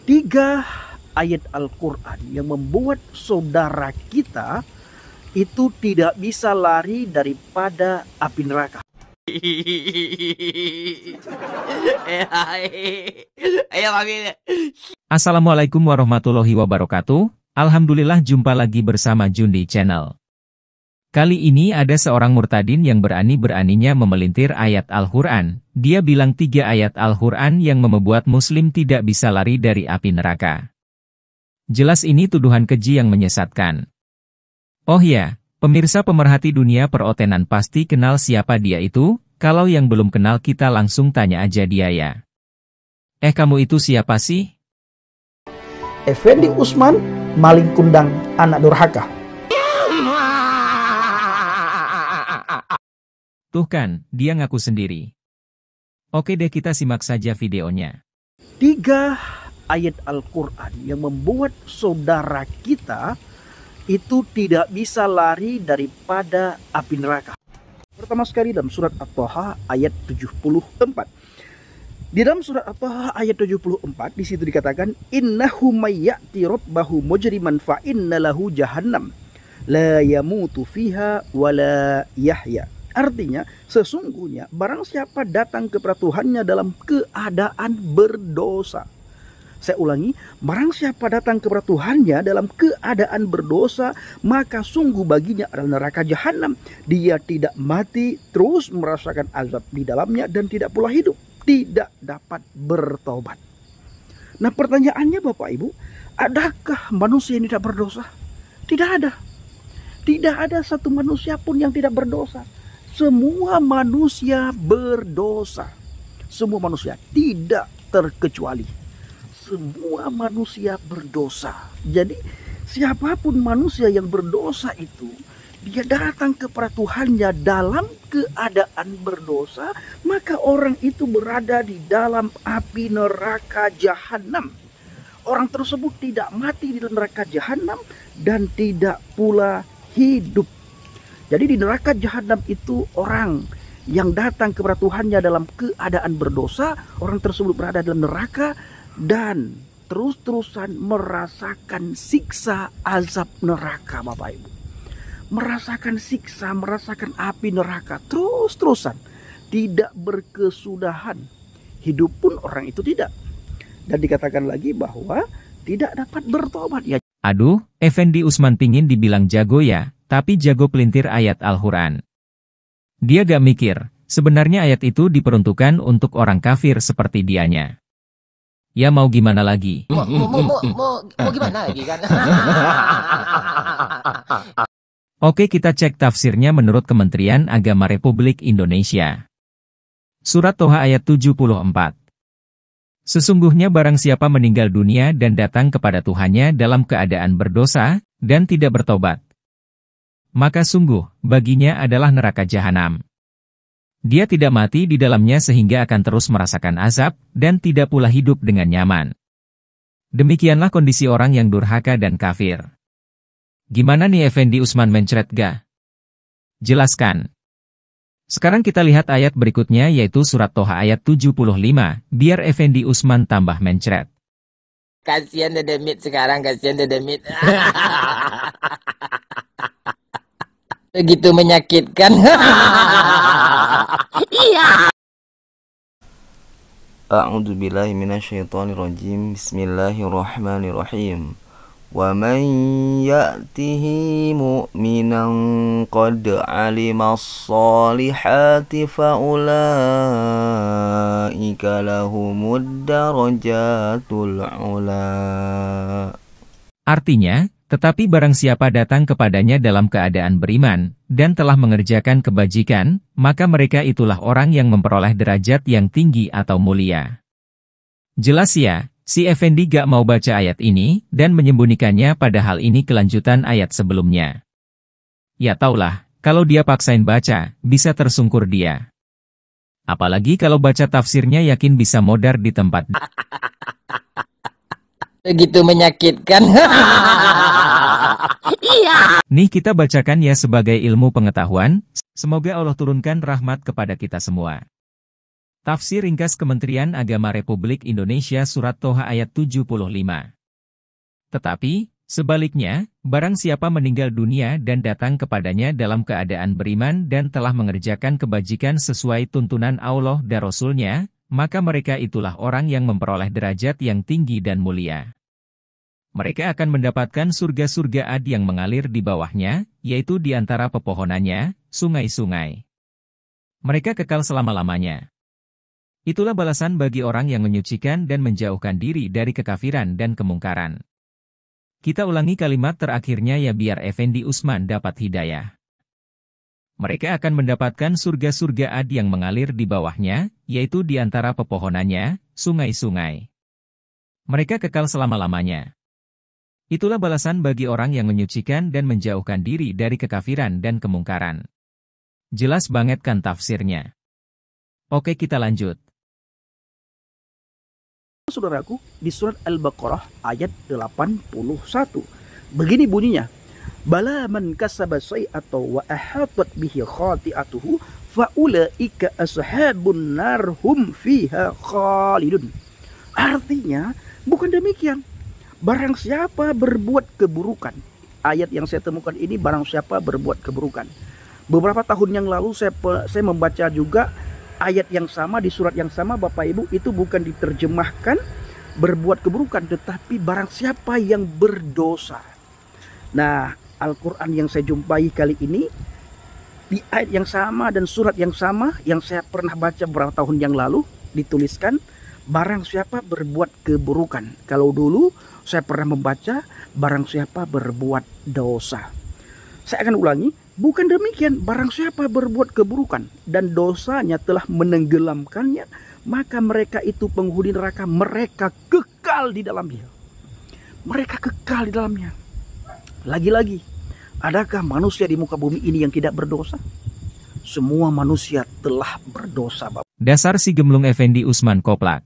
Tiga ayat Al-Quran yang membuat saudara kita itu tidak bisa lari daripada api neraka. Assalamualaikum warahmatullahi wabarakatuh. Alhamdulillah jumpa lagi bersama Jundi Channel. Kali ini ada seorang murtadin yang berani-beraninya memelintir ayat Al-Quran. Dia bilang 3 ayat Al-Quran yang membuat muslim tidak bisa lari dari api neraka. Jelas ini tuduhan keji yang menyesatkan. Oh ya, pemirsa pemerhati dunia perotenan pasti kenal siapa dia itu. Kalau yang belum kenal kita langsung tanya aja dia ya. Kamu itu siapa sih? Effendi Usman, maling kundang anak durhaka. Tuh kan, dia ngaku sendiri. Oke deh, kita simak saja videonya. 3 ayat Al-Quran yang membuat saudara kita itu tidak bisa lari daripada api neraka. Pertama sekali dalam surat At-Taha ayat 74. Di dalam surat At-Taha ayat 74 di situ dikatakan innahu may ya'ti rabbahu mujriman fa inna lahu jahannam la yamutu fiha wa la yahya. Artinya, sesungguhnya barang siapa datang kepada Tuhannya dalam keadaan berdosa. Saya ulangi, barang siapa datang kepada Tuhannya dalam keadaan berdosa, maka sungguh baginya adalah neraka jahanam. Dia tidak mati, terus merasakan azab di dalamnya dan tidak pula hidup. Tidak dapat bertobat. Nah, pertanyaannya Bapak Ibu, adakah manusia yang tidak berdosa? Tidak ada. Tidak ada satu manusia pun yang tidak berdosa. Semua manusia berdosa. Semua manusia, tidak terkecuali. Semua manusia berdosa. Jadi siapapun manusia yang berdosa itu, dia datang kepada Tuhannya dalam keadaan berdosa, maka orang itu berada di dalam api neraka jahanam. Orang tersebut tidak mati di dalam neraka jahanam dan tidak pula hidup. Jadi di neraka jahanam itu orang yang datang kepada Tuhannya dalam keadaan berdosa, orang tersebut berada dalam neraka dan terus-terusan merasakan siksa azab neraka, Bapak Ibu. Merasakan siksa, merasakan api neraka terus-terusan, tidak berkesudahan. Hidup pun orang itu tidak. Dan dikatakan lagi bahwa tidak dapat bertobat ya. Aduh, Effendi Usman pingin dibilang jago ya, tapi jago pelintir ayat Al-Quran. Dia gak mikir, sebenarnya ayat itu diperuntukkan untuk orang kafir seperti dianya. Ya mau gimana lagi? Mau gimana lagi kan? Oke, kita cek tafsirnya menurut Kementerian Agama Republik Indonesia. Surat Toha ayat 74. Sesungguhnya barang siapa meninggal dunia dan datang kepada Tuhannya dalam keadaan berdosa, dan tidak bertobat, maka sungguh, baginya adalah neraka jahanam. Dia tidak mati di dalamnya sehingga akan terus merasakan azab, dan tidak pula hidup dengan nyaman. Demikianlah kondisi orang yang durhaka dan kafir. Gimana nih Effendi Usman mencret ga? Jelaskan. Sekarang kita lihat ayat berikutnya yaitu surat Toha ayat 75, biar Effendi Usman tambah mencret. Kasihan Dedemit sekarang, kasihan Dedemit. Begitu menyakitkan. Iya. A'udzubillahi minasyaitonirrajim. Bismillahirrahmanirrahim. Wa man ya'tihi mu'minan qad 'alimas shalihati fa ulaika lahumud darajatul 'ula. Artinya, tetapi barang siapa datang kepadanya dalam keadaan beriman, dan telah mengerjakan kebajikan, maka mereka itulah orang yang memperoleh derajat yang tinggi atau mulia. Jelas ya, si Effendi gak mau baca ayat ini, dan menyembunyikannya padahal ini kelanjutan ayat sebelumnya. Ya taulah, kalau dia paksain baca, bisa tersungkur dia. Apalagi kalau baca tafsirnya yakin bisa modar di tempat. Begitu menyakitkan. Iya. Nih kita bacakan ya sebagai ilmu pengetahuan, semoga Allah turunkan rahmat kepada kita semua. Tafsir ringkas Kementerian Agama Republik Indonesia Surat Toha ayat 75. Tetapi, sebaliknya, barang siapa meninggal dunia dan datang kepadanya dalam keadaan beriman dan telah mengerjakan kebajikan sesuai tuntunan Allah dan Rasul-Nya, maka mereka itulah orang yang memperoleh derajat yang tinggi dan mulia. Mereka akan mendapatkan surga-surga ad yang mengalir di bawahnya, yaitu di antara pepohonannya, sungai-sungai. Mereka kekal selama-lamanya. Itulah balasan bagi orang yang menyucikan dan menjauhkan diri dari kekafiran dan kemungkaran. Kita ulangi kalimat terakhirnya ya biar Effendi Usman dapat hidayah. Mereka akan mendapatkan surga-surga ad yang mengalir di bawahnya, yaitu di antara pepohonannya, sungai-sungai. Mereka kekal selama-lamanya. Itulah balasan bagi orang yang menyucikan dan menjauhkan diri dari kekafiran dan kemungkaran. Jelas banget kan tafsirnya? Oke, kita lanjut. Saudaraku, di surat Al-Baqarah ayat 81. Begini bunyinya. Bala man kasaba say'atan wa ahatat bihi khati'atuhu fa ulaika ashabun nar hum fiha khalidun. Artinya, bukan demikian. Barang siapa berbuat keburukan. Ayat yang saya temukan ini barang siapa berbuat keburukan. Beberapa tahun yang lalu saya membaca juga ayat yang sama di surat yang sama, Bapak Ibu, itu bukan diterjemahkan berbuat keburukan, tetapi barang siapa yang berdosa. Nah, Al-Quran yang saya jumpai kali ini, di ayat yang sama dan surat yang sama, yang saya pernah baca beberapa tahun yang lalu, dituliskan, barang siapa berbuat keburukan. Kalau dulu saya pernah membaca, barang siapa berbuat dosa. Saya akan ulangi. Bukan demikian, barang siapa berbuat keburukan dan dosanya telah menenggelamkannya, maka mereka itu penghuni neraka, mereka kekal di dalamnya. Mereka kekal di dalamnya. Lagi-lagi, adakah manusia di muka bumi ini yang tidak berdosa? Semua manusia telah berdosa, Bapak. Dasar si gemblung Effendi Usman Koplak.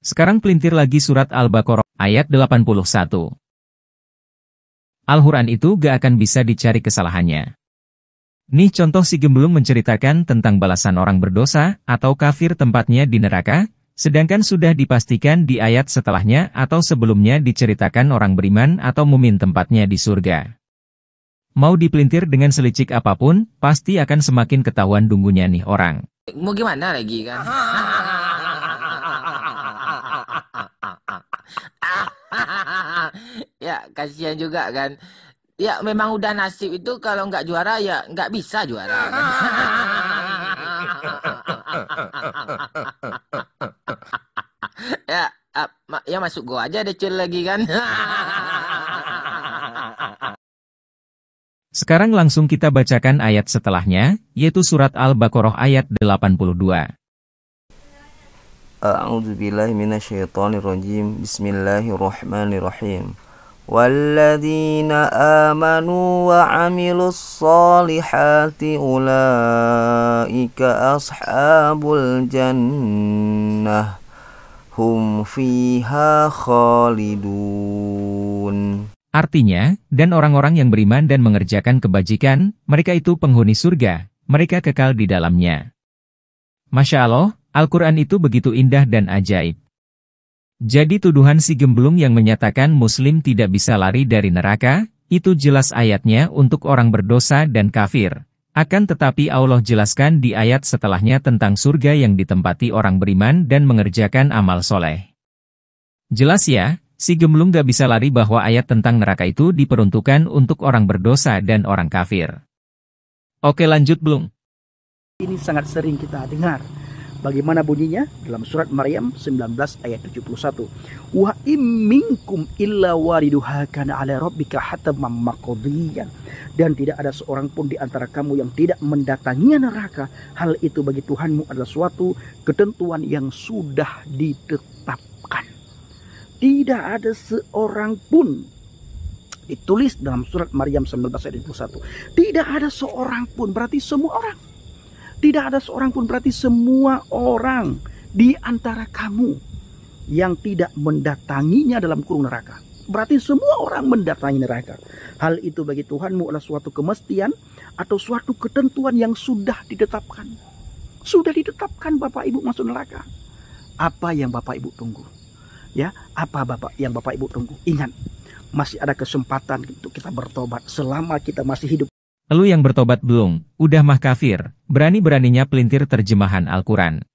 Sekarang pelintir lagi surat Al-Baqarah ayat 81. Al-Quran itu gak akan bisa dicari kesalahannya. Nih contoh si gemblung menceritakan tentang balasan orang berdosa atau kafir tempatnya di neraka, sedangkan sudah dipastikan di ayat setelahnya atau sebelumnya diceritakan orang beriman atau mumin tempatnya di surga. Mau dipelintir dengan selicik apapun, pasti akan semakin ketahuan dungunya nih orang. Mau gimana lagi kan? Ya, kasihan juga kan. Ya, memang udah nasib itu kalau nggak juara ya nggak bisa juara. Kan? Ya masuk gua aja decil lagi kan. Sekarang langsung kita bacakan ayat setelahnya, yaitu surat Al-Baqarah ayat 82. A'udzubillahi minasyaitonirrajim. Bismillahirrahmanirrahim. Walladzina amanu wa 'amilus solihati ulaika ashabul jannah hum fiha khalidun. Artinya, dan orang-orang yang beriman dan mengerjakan kebajikan, mereka itu penghuni surga, mereka kekal di dalamnya. Masya Allah, Al-Quran itu begitu indah dan ajaib. Jadi tuduhan si gemblung yang menyatakan Muslim tidak bisa lari dari neraka, itu jelas ayatnya untuk orang berdosa dan kafir. Akan tetapi Allah jelaskan di ayat setelahnya tentang surga yang ditempati orang beriman dan mengerjakan amal soleh. Jelas ya, si gemblung gak bisa lari bahwa ayat tentang neraka itu diperuntukkan untuk orang berdosa dan orang kafir. Oke, lanjut Blung. Ini sangat sering kita dengar. Bagaimana bunyinya? Dalam surat Maryam 19 ayat 71. Wa im minkum illa wariduha kana ala rabbika hataman maqdiyan. Dan tidak ada seorang pun di antara kamu yang tidak mendatangi neraka. Hal itu bagi Tuhanmu adalah suatu ketentuan yang sudah ditetapkan. Tidak ada seorang pun. Ditulis dalam surat Maryam 19 ayat 71. Tidak ada seorang pun, berarti semua orang. Tidak ada seorang pun, berarti semua orang di antara kamu yang tidak mendatanginya dalam kurung neraka. Berarti semua orang mendatangi neraka. Hal itu bagi Tuhanmu adalah suatu kemestian atau suatu ketentuan yang sudah ditetapkan. Sudah ditetapkan Bapak Ibu masuk neraka. Apa yang Bapak Ibu tunggu? Ya, apa yang Bapak Ibu tunggu? Ingat, masih ada kesempatan untuk kita bertobat selama kita masih hidup. Elu yang bertobat belum, udah mah kafir, berani-beraninya pelintir terjemahan Al-Quran.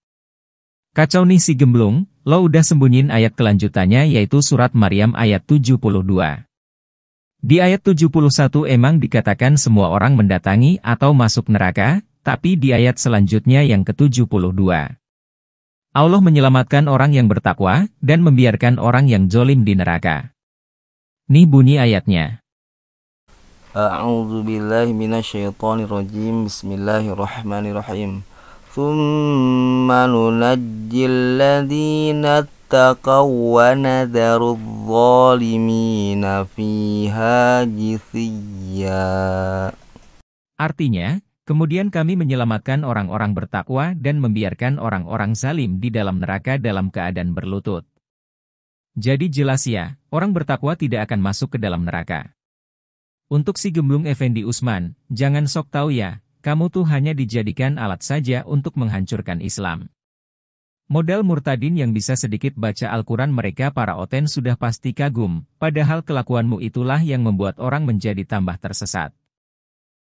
Kacau nih si gemblung, lo udah sembunyiin ayat kelanjutannya yaitu surat Maryam ayat 72. Di ayat 71 emang dikatakan semua orang mendatangi atau masuk neraka, tapi di ayat selanjutnya yang ke-72. Allah menyelamatkan orang yang bertakwa, dan membiarkan orang yang zolim di neraka. Nih bunyi ayatnya. A'udzu billahi minasyaitonir rajim. Bismillahirrahmanirrahim. Tsumma nunajjil ladzina taqaw wa nadharu adh-dhalimina fiha jithiya. Artinya, kemudian kami menyelamatkan orang-orang bertakwa dan membiarkan orang-orang zalim di dalam neraka dalam keadaan berlutut. Jadi jelas ya, orang bertakwa tidak akan masuk ke dalam neraka. Untuk si gemblung Effendi Usman, jangan sok tahu ya, kamu tuh hanya dijadikan alat saja untuk menghancurkan Islam. Modal murtadin yang bisa sedikit baca Al-Quran mereka para oten sudah pasti kagum, padahal kelakuanmu itulah yang membuat orang menjadi tambah tersesat.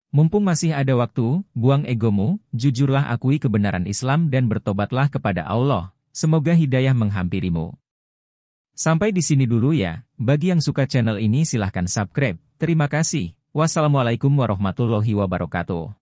Mumpung masih ada waktu, buang egomu, jujurlah akui kebenaran Islam dan bertobatlah kepada Allah, semoga hidayah menghampirimu. Sampai di sini dulu ya, bagi yang suka channel ini silahkan subscribe, terima kasih, wassalamualaikum warahmatullahi wabarakatuh.